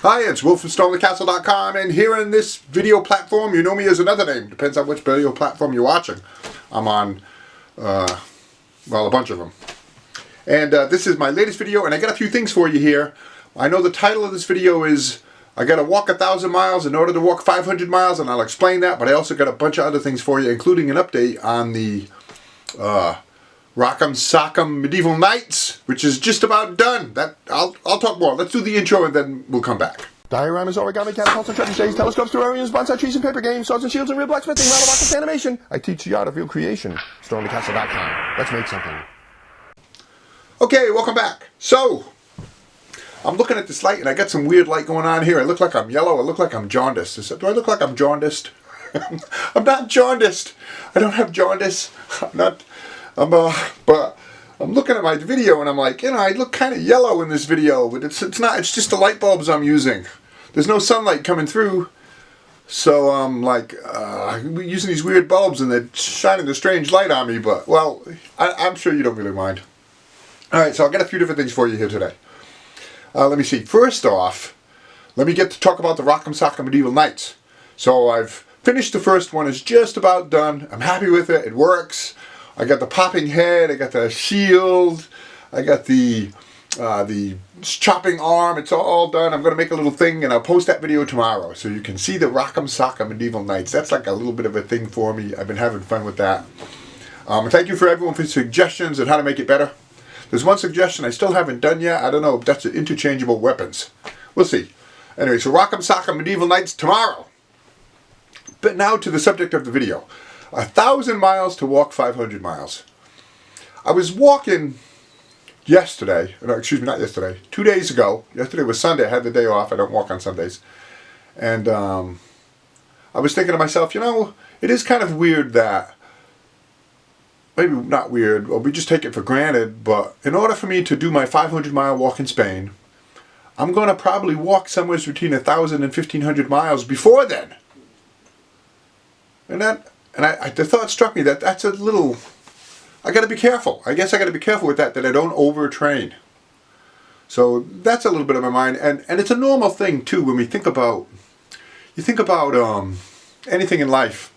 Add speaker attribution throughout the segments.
Speaker 1: Hi, it's Will from StormTheCastle.com, and here in this video platform, you know me as another name. Depends on which video platform you're watching. I'm on, well, a bunch of them. And this is my latest video, and I got a few things for you here. I know the title of this video is, I gotta walk 1,000 miles in order to walk 500 miles, and I'll explain that, but I also got a bunch of other things for you, including an update on the Rockem, Sockem Medieval Knights, which is just about done. I'll talk more. Let's do the intro and then we'll come back. Dioramas, origami, catapults, and trebuchets, telescopes, terrariums, bonsai trees, and paper games, swords and shields, and real blacksmithing, model rockets, animation. I teach the art of real creation. StormTheCastle.com. Let's make something. Okay, welcome back. So, I'm looking at this light and I got some weird light going on here. I look like I'm yellow. I look like I'm jaundiced. Do I look like I'm jaundiced? I'm not jaundiced. I don't have jaundice. But I'm looking at my video and I'm like, you know, I look kind of yellow in this video, but it's not, it's just the light bulbs I'm using. There's no sunlight coming through, so I'm like, using these weird bulbs and they're shining a strange light on me, but, well, I'm sure you don't really mind. Alright, so I've got a few different things for you here today. Let me see. First off, let me get to talk about the Rockem Sockem Medieval Knights. So I've finished the first one, it's just about done. I'm happy with it, it works. I got the popping head, I got the shield, I got the chopping arm, it's all done. I'm going to make a little thing and I'll post that video tomorrow so you can see the Rockem Sockem Medieval Knights. That's like a little bit of a thing for me. I've been having fun with that. Thank you for everyone for suggestions on how to make it better. There's one suggestion I still haven't done yet. I don't know if that's interchangeable weapons. We'll see. Anyway, so Rockem Sockem Medieval Knights tomorrow. But now to the subject of the video. 1,000 miles to walk 500 miles. I was walking yesterday, no, excuse me, not yesterday, 2 days ago. Yesterday was Sunday, I had the day off, I don't walk on Sundays. And I was thinking to myself, you know, it is kind of weird that, maybe not weird, well, we just take it for granted, but in order for me to do my 500-mile walk in Spain, I'm going to probably walk somewhere between 1,000 and 1,500 miles before then. And the thought struck me that that's a little, I got to be careful. I guess I got to be careful with that I don't overtrain. So that's a little bit of my mind, and it's a normal thing too when we think about, anything in life.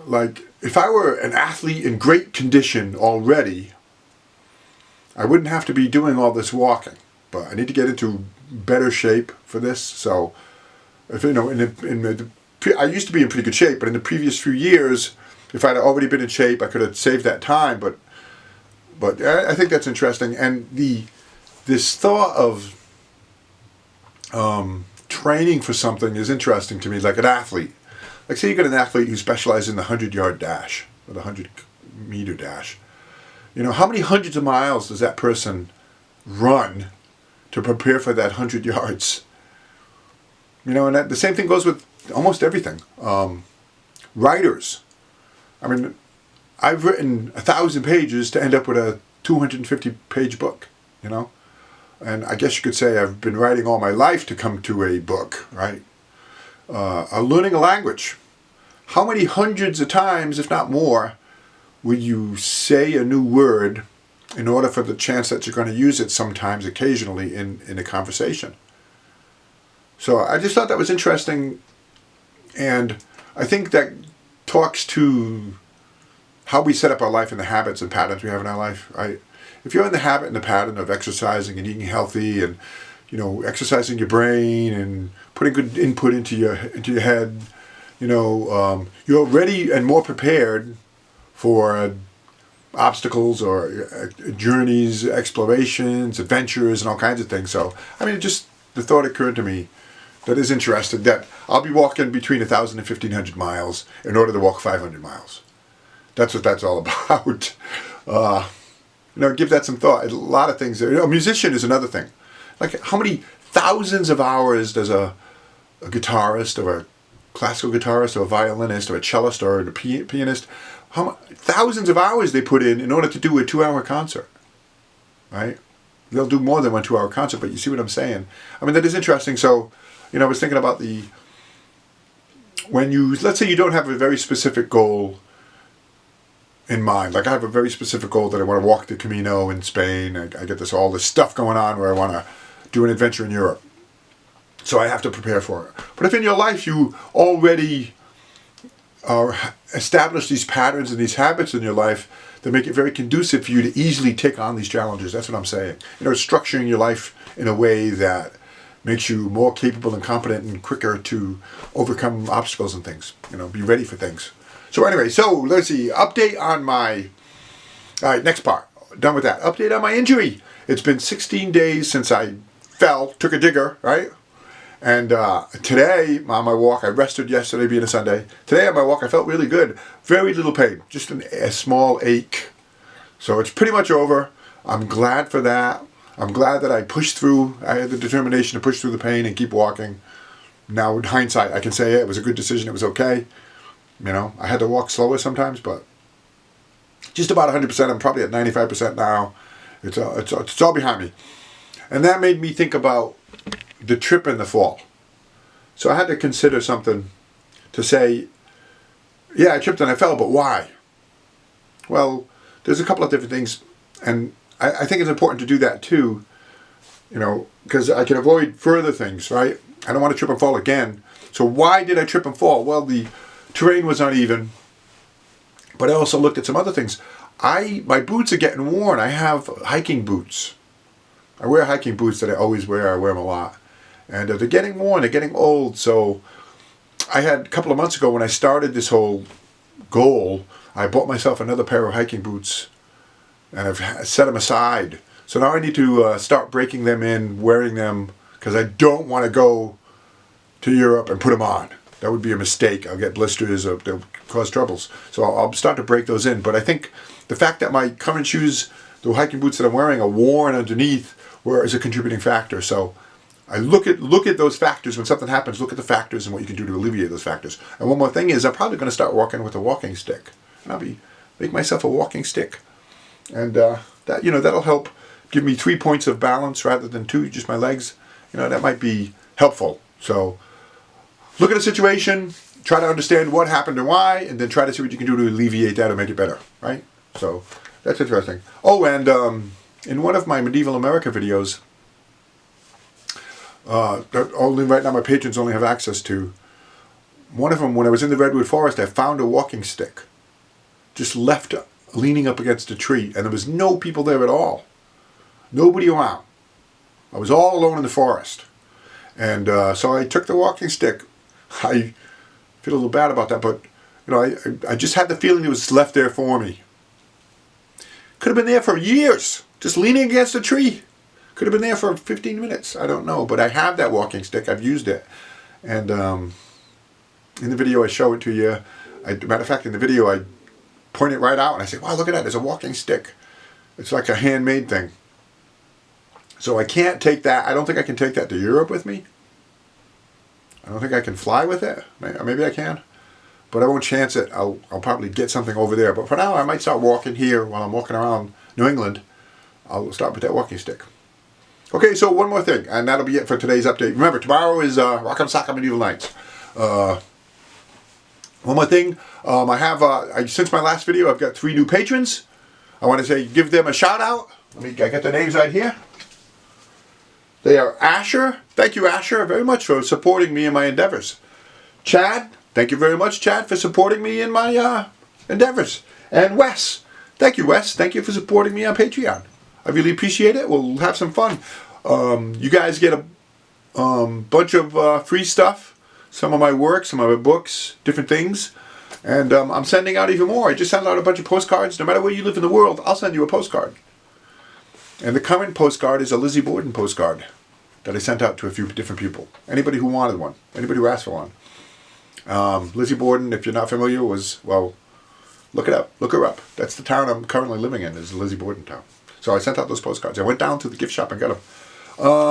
Speaker 1: Like if I were an athlete in great condition already, I wouldn't have to be doing all this walking. But I need to get into better shape for this. So if you know, I used to be in pretty good shape, but in the previous few years, if I'd already been in shape, I could have saved that time. But I think that's interesting. And this thought of training for something is interesting to me, like an athlete. Like say you got an athlete who specializes in the 100-yard dash or the 100-meter dash. You know, how many hundreds of miles does that person run to prepare for that 100 yards? You know, and the same thing goes with almost everything. Writers. I mean, I've written 1,000 pages to end up with a 250-page book, you know? And I guess you could say I've been writing all my life to come to a book, right? Learning a language. How many hundreds of times, if not more, will you say a new word in order for the chance that you're going to use it sometimes, occasionally, in a conversation? So I just thought that was interesting. And I think that talks to how we set up our life and the habits and patterns we have in our life, right? If you're in the habit and the pattern of exercising and eating healthy and, you know, exercising your brain and putting good input into your head, you know, you're ready and more prepared for obstacles or journeys, explorations, adventures, and all kinds of things. So, I mean, just the thought occurred to me that is interesting, that I'll be walking between 1,000 and 1,500 miles in order to walk 500 miles. That's what that's all about. You know, give that some thought. A lot of things. You know, a musician is another thing. Like, how many thousands of hours does a guitarist or a classical guitarist or a violinist or a cellist or a pianist, thousands of hours they put in order to do a 2-hour concert, right? They'll do more than one 2-hour concert, but you see what I'm saying? I mean, that is interesting. So, you know, I was thinking about let's say you don't have a very specific goal in mind. Like I have a very specific goal that I want to walk the Camino in Spain. I get all this stuff going on where I want to do an adventure in Europe. So I have to prepare for it. But if in your life you already establish these patterns and these habits in your life that make it very conducive for you to easily take on these challenges, that's what I'm saying. You know, structuring your life in a way that makes you more capable and competent and quicker to overcome obstacles and things. You know, be ready for things. So anyway, so let's see. Update on my... All right, next part. Done with that. Update on my injury. It's been 16 days since I fell, took a digger, right? And today, on my walk, I rested yesterday being a Sunday. Today on my walk, I felt really good. Very little pain. Just a small ache. So it's pretty much over. I'm glad for that. I'm glad that I pushed through. I had the determination to push through the pain and keep walking. Now, in hindsight, I can say it was a good decision. It was okay. You know, I had to walk slower sometimes, but just about 100%. I'm probably at 95% now. It's all behind me. And that made me think about the trip and the fall. So I had to consider something to say, yeah, I tripped and I fell, but why? Well, there's a couple of different things, and I think it's important to do that too, you know, because I can avoid further things, right? I don't want to trip and fall again. So why did I trip and fall? Well, the terrain was uneven, but I also looked at some other things. My boots are getting worn. I have hiking boots. I wear hiking boots that I always wear. I wear them a lot. And they're getting worn. They're getting old. So I had a couple of months ago when I started this whole goal, I bought myself another pair of hiking boots. And I've set them aside. So now I need to start breaking them in, wearing them, because I don't want to go to Europe and put them on. That would be a mistake. I'll get blisters, they'll cause troubles. So I'll start to break those in. But I think the fact that my current shoes, the hiking boots that I'm wearing, are worn underneath is a contributing factor. So I look at those factors. When something happens, look at the factors and what you can do to alleviate those factors. And one more thing is I'm probably going to start walking with a walking stick. And I'll make myself a walking stick. And that'll help give me 3 points of balance rather than 2, just my legs. You know, that might be helpful. So look at a situation, try to understand what happened and why, and then try to see what you can do to alleviate that or make it better, right? So that's interesting. Oh, and in one of my Medieval America videos, that only right now my patrons only have access to, one of them, when I was in the Redwood Forest, I found a walking stick, just left leaning up against a tree, and there was no people there at all. Nobody around. I was all alone in the forest. And so I took the walking stick. I feel a little bad about that, but you know, I just had the feeling it was left there for me. Could have been there for years, just leaning against a tree. Could have been there for 15 minutes. I don't know, but I have that walking stick. I've used it. And in the video I show it to you. Matter of fact, in the video I point it right out and I say, wow, look at that, there's a walking stick. It's like a handmade thing. So I can't take that. I don't think I can take that to Europe with me. I don't think I can fly with it. Maybe I can. But I won't chance it. I'll probably get something over there. But for now, I might start walking here while I'm walking around New England. I'll start with that walking stick. Okay, so one more thing, and that'll be it for today's update. Remember, tomorrow is Rockem Sockem Medieval Nights. One more thing, since my last video, I've got 3 new patrons. I want to say, give them a shout out. I got their names right here. They are Asher. Thank you, Asher, very much for supporting me in my endeavors. Chad. Thank you very much, Chad, for supporting me in my endeavors. And Wes. Thank you, Wes. Thank you for supporting me on Patreon. I really appreciate it. We'll have some fun. You guys get a bunch of free stuff. Some of my work, some of my books, different things. And I'm sending out even more. I just sent out a bunch of postcards. No matter where you live in the world, I'll send you a postcard. And the current postcard is a Lizzie Borden postcard that I sent out to a few different people. Anybody who wanted one. Anybody who asked for one. Lizzie Borden, if you're not familiar, well, look it up. Look her up. That's the town I'm currently living in, is the Lizzie Borden town. So I sent out those postcards. I went down to the gift shop and got them.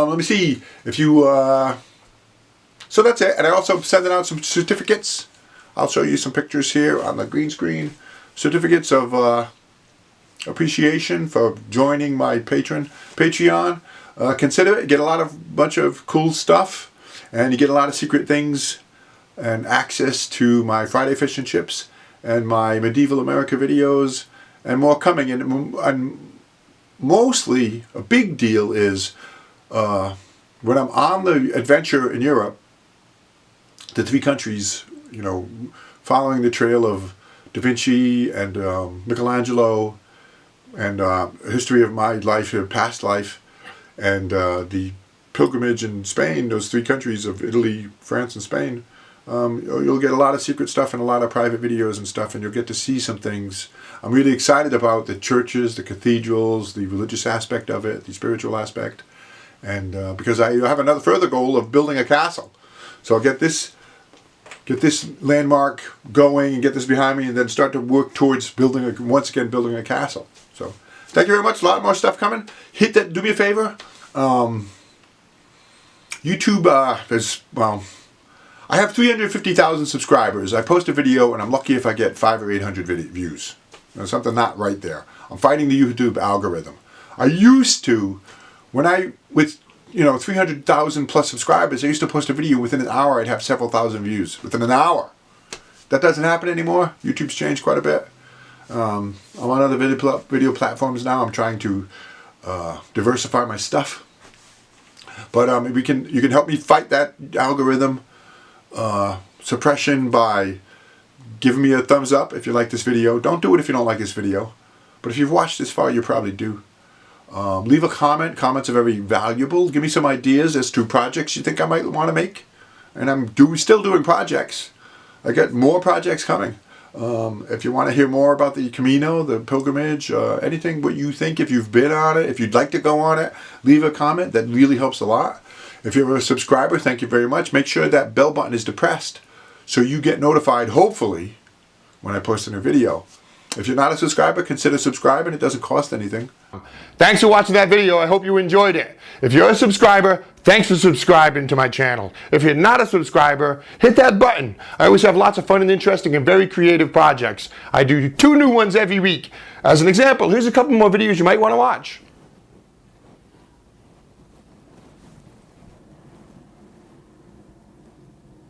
Speaker 1: Let me see. If you... So that's it. And I also sending out some certificates. I'll show you some pictures here on the green screen. Certificates of appreciation for joining my Patreon. Consider it. You get bunch of cool stuff. And you get a lot of secret things and access to my Friday Fish and Chips and my Medieval America videos and more coming. And mostly, a big deal is when I'm on the adventure in Europe, the 3 countries, you know, following the trail of DaVinci and Michelangelo, and history of my life, past life, and the pilgrimage in Spain, those 3 countries of Italy, France, and Spain, you'll get a lot of secret stuff and a lot of private videos and stuff, and you'll get to see some things. I'm really excited about the churches, the cathedrals, the religious aspect of it, the spiritual aspect, and because I have another further goal of building a castle. So I'll get this landmark going and get this behind me, and then start to work towards once again building a castle. So thank you very much. A lot more stuff coming. Hit that. Do me a favor. YouTube I have 350,000 subscribers. I post a video and I'm lucky if I get 500 or 800 views. There's something not right there. I'm fighting the YouTube algorithm. I used to, with 300,000 plus subscribers, I used to post a video within an hour, I'd have several thousand views within an hour. That doesn't happen anymore. YouTube's changed quite a bit. I'm on other video platforms now. I'm trying to diversify my stuff. But you can help me fight that algorithm suppression by giving me a thumbs up if you like this video. Don't do it if you don't like this video. But if you've watched this far, you probably do. Leave a comment. Comments are very valuable. Give me some ideas as to projects you think I might want to make. And I'm still doing projects. I got more projects coming. If you want to hear more about the Camino, the pilgrimage, anything what you think, if you've been on it, if you'd like to go on it, leave a comment. That really helps a lot. If you're a subscriber, thank you very much. Make sure that bell button is depressed so you get notified, hopefully, when I post a new video. If you're not a subscriber, consider subscribing. It doesn't cost anything.
Speaker 2: Thanks for watching that video. I hope you enjoyed it. If you're a subscriber, thanks for subscribing to my channel. If you're not a subscriber, hit that button. I always have lots of fun and interesting and very creative projects. I do 2 new ones every week. As an example, here's a couple more videos you might want to watch.